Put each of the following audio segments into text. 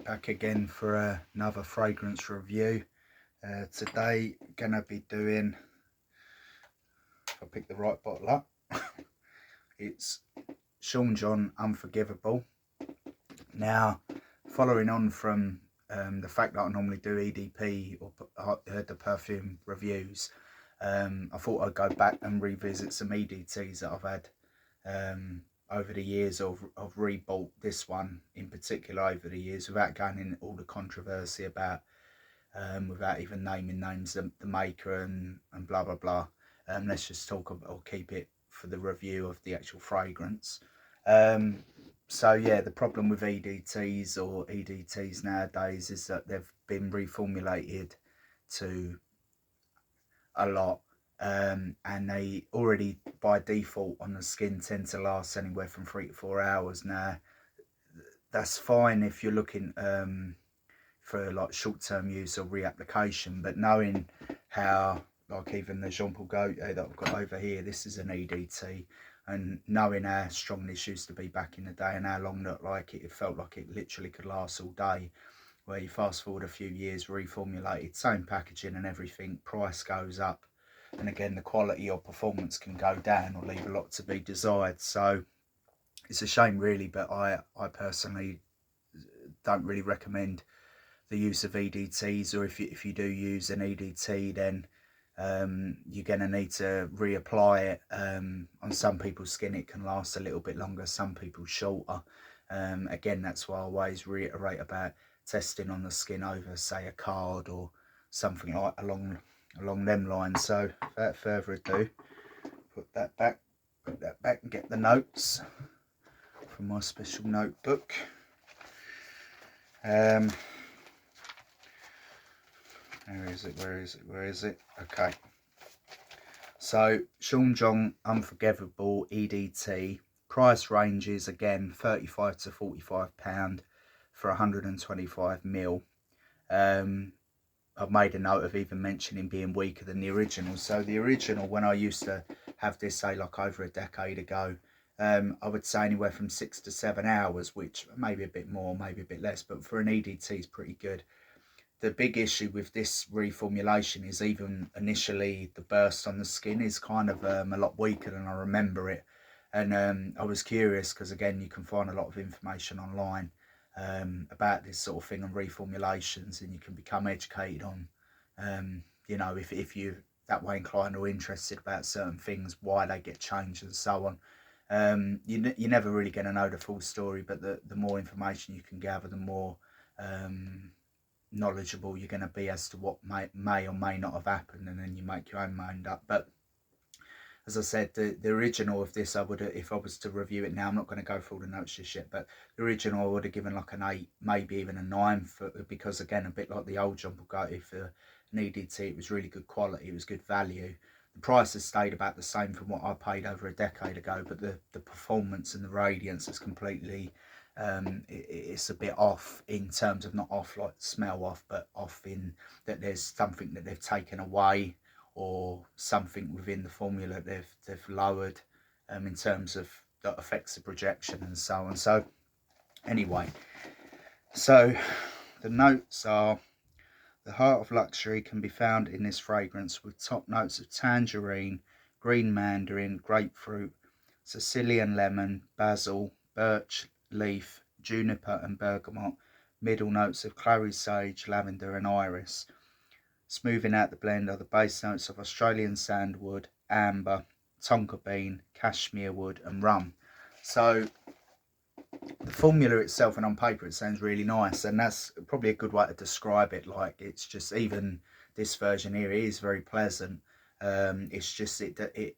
back again for another fragrance review. Today gonna be doing, if I pick the right bottle up, it's Sean John Unforgivable. Now, following on from the fact that I normally do EDP or the perfume reviews, I thought I'd go back and revisit some EDTs that I've had over the years. I've rebought this one in particular over the years without going in all the controversy about, without even naming names, the maker and blah blah blah. Let's just talk about, or keep it for the review of the actual fragrance. So yeah, the problem with EDTs or EDTs nowadays is that they've been reformulated to a lot, and they already by default on the skin tend to last anywhere from 3 to 4 hours. Now that's fine if you're looking for like short-term use or reapplication, but knowing how, like even the Jean Paul Gaultier that I've got over here, this is an EDT, and knowing how strong this used to be back in the day and how long that, like, it felt like it literally could last all day, where you fast forward a few years, reformulated, same packaging and everything, price goes up, and again the quality or performance can go down or leave a lot to be desired. So it's a shame really, but I personally don't really recommend the use of EDTs, or if you do use an EDT, then you're going to need to reapply it. On some people's skin it can last a little bit longer, some people shorter. Again, that's why I always reiterate about testing on the skin over, say, a card or something like along them lines. So without further ado, put that back and get the notes from my special notebook. Where is it? Okay. So, Sean John Unforgivable EDT. Price ranges, again, £35 to £45 for 125ml. I've made a note of even mentioning being weaker than the original. So the original, when I used to have this, say, like over a decade ago, I would say anywhere from 6 to 7 hours, which maybe a bit more, maybe a bit less, but for an EDT is pretty good. The big issue with this reformulation is even initially the burst on the skin is kind of a lot weaker than I remember it. And I was curious because, again, you can find a lot of information online about this sort of thing and reformulations, and you can become educated on, you know, if you're that way inclined or interested about certain things, why they get changed and so on. You're never really going to know the full story, but the more information you can gather, the more knowledgeable you're going to be as to what may or may not have happened, and then you make your own mind up. But as I said, the original of this, I would, if I was to review it now, I'm not going to go through all the notes just yet, but the original I would have given like an 8, maybe even a 9, because again, a bit like the old Jean Paul Gaultier, for an EDT, it was really good quality, it was good value. The price has stayed about the same from what I paid over a decade ago, but the performance and the radiance is completely, it's a bit off, in terms of not off like smell off, but off in that there's something that they've taken away, or something within the formula they've lowered, in terms of that affects the projection and so on. So anyway, so the notes are: the heart of luxury can be found in this fragrance, with top notes of tangerine, green mandarin, grapefruit, Sicilian lemon, basil, birch leaf, juniper and bergamot, middle notes of clary sage, lavender and iris. Smoothing out the blend are the base notes of Australian sandalwood, amber, tonka bean, cashmere wood and rum. So the formula itself, and on paper it sounds really nice, and that's probably a good way to describe it. Like, it's just, even this version here is very pleasant. It's just it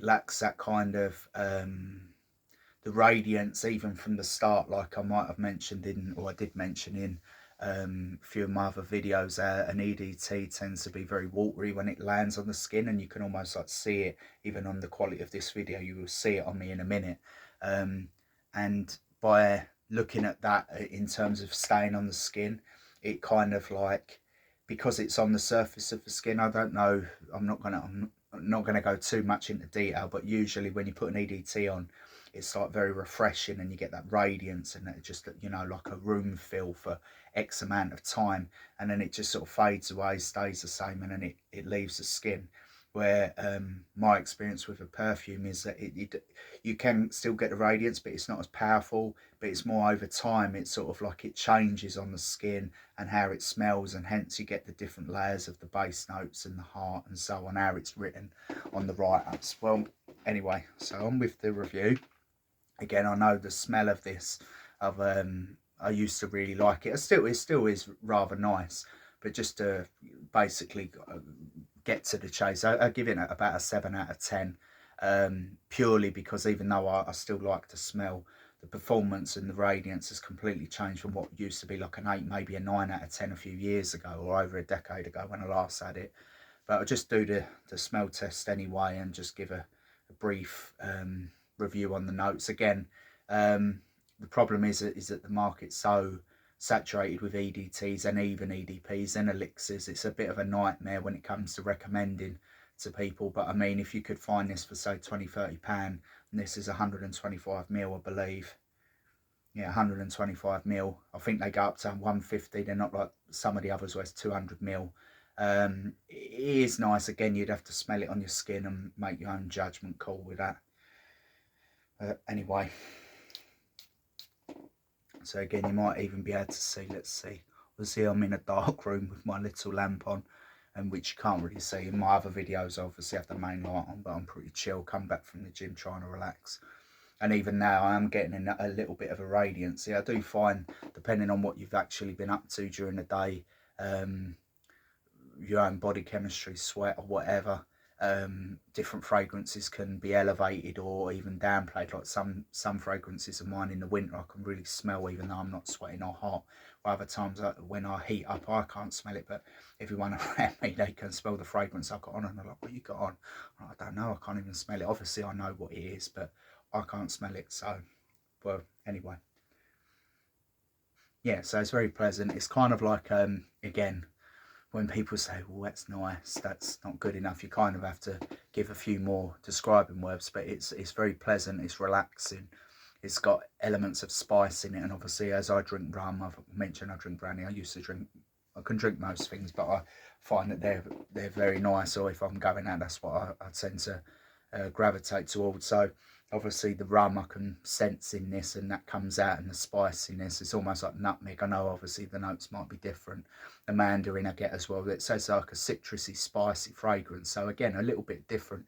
lacks that kind of the radiance even from the start, like I might have mentioned in, or I did mention in a few of my other videos. An EDT tends to be very watery when it lands on the skin, and you can almost like see it even on the quality of this video. You will see it on me in a minute, and by looking at that in terms of staying on the skin, it kind of like, because it's on the surface of the skin, I don't know, I'm not gonna go too much into detail, but usually when you put an EDT on, it's like very refreshing, and you get that radiance, and it just, you know, like a room feel for X amount of time, and then it just sort of fades away, stays the same, and then it leaves the skin. Where my experience with a perfume is that you can still get the radiance, but it's not as powerful, but it's more over time. It's sort of like it changes on the skin and how it smells, and hence you get the different layers of the base notes and the heart and so on, how it's written on the write-ups. Well, anyway, so on with the review. Again, I know the smell of this, I used to really like it. It still is rather nice, but just to basically get to the chase, I give it about a 7 out of 10, purely because even though I still like the smell, the performance and the radiance has completely changed from what used to be like an 8, maybe a 9 out of 10 a few years ago, or over a decade ago when I last had it. But I'll just do the smell test anyway, and just give a brief review on the notes. Again, the problem is that the market's so saturated with EDTs and even EDPs and elixirs. It's a bit of a nightmare when it comes to recommending to people. But I mean, if you could find this for say £20-30, and this is 125ml, I believe. Yeah, 125ml. I think they go up to 150. They're not like some of the others where it's 200ml. It is nice. Again, you'd have to smell it on your skin and make your own judgment call with that. Anyway, so again, you might even be able to see, let's see, obviously I'm in a dark room with my little lamp on, and which you can't really see. In my other videos, I obviously have the main light on, but I'm pretty chill, come back from the gym trying to relax. And even now I am getting a little bit of a radiance. I do find, depending on what you've actually been up to during the day, your own body chemistry, sweat or whatever, different fragrances can be elevated or even downplayed. Like some fragrances of mine in the winter I can really smell even though I'm not sweating or hot. Or other times when I heat up I can't smell it, but everyone around me, they can smell the fragrance I've got on, and they're like, what you got on? I don't know, I can't even smell it. Obviously I know what it is, but I can't smell it. So, well, anyway, yeah, so it's very pleasant. It's kind of like, again, when people say, well, that's nice, that's not good enough, you kind of have to give a few more describing words. But it's very pleasant, it's relaxing, it's got elements of spice in it. And obviously, as I drink rum, I've mentioned I drink brandy, I can drink most things, but I find that they're very nice, or if I'm going out, that's what I tend to gravitate towards. So obviously the rum I can sense in this, and that comes out, and the spiciness, it's almost like nutmeg. I know obviously the notes might be different. The mandarin I get as well, it says like a citrusy spicy fragrance, so again a little bit different.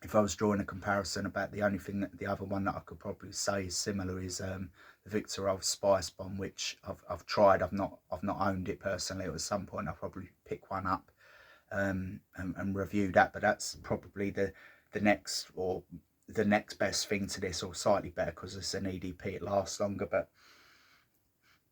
If I was drawing a comparison, about the only thing that the other one that I could probably say is similar is the Victor Rolf Spice Bomb, which I've tried. I've not owned it personally. At some point I'll probably pick one up and review that, but that's probably the next best thing to this, or slightly better, because it's an EDP, it lasts longer. But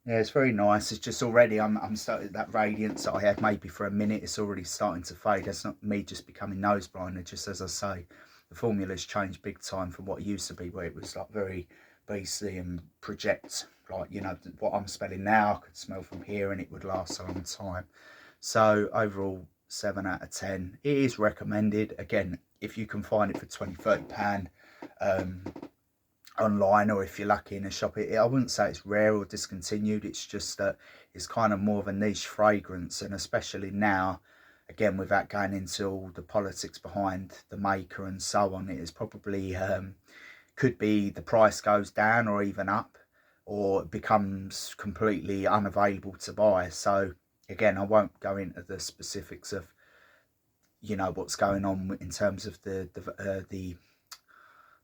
yeah, it's very nice. It's just already I'm starting, that radiance that I had maybe for a minute, it's already starting to fade. That's not me just becoming nose blind. It's just, as I say, the formula's changed big time from what it used to be, where it was like very beastly and project, like, you know, what I'm smelling now I could smell from here and it would last a long time. So overall, 7 out of 10. It is recommended. Again, if you can find it for £20-30 online, or if you're lucky in a shop, I wouldn't say it's rare or discontinued. It's just that it's kind of more of a niche fragrance, and especially now, again, without going into all the politics behind the maker and so on, it is probably could be the price goes down or even up, or it becomes completely unavailable to buy. So again, I won't go into the specifics of, you know, what's going on in terms of the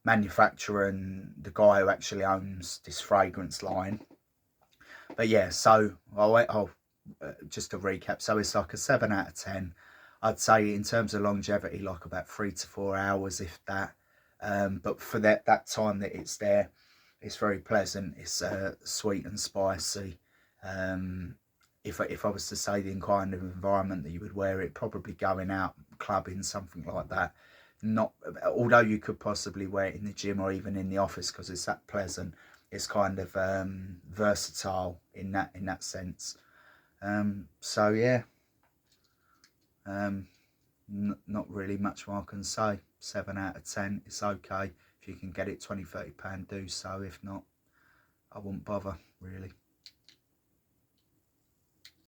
manufacturer and the guy who actually owns this fragrance line. But yeah, so just to recap, so it's like a 7 out of 10. I'd say in terms of longevity, like about 3 to 4 hours, if that. But for that time that it's there, it's very pleasant. It's sweet and spicy. If I was to say the kind of environment that you would wear it, probably going out clubbing, something like that. Not, although you could possibly wear it in the gym or even in the office, because it's that pleasant. It's kind of versatile in that sense. So yeah, not really much more I can say. 7 out of 10. It's okay. If you can get it £20–30, do so. If not, I wouldn't bother really.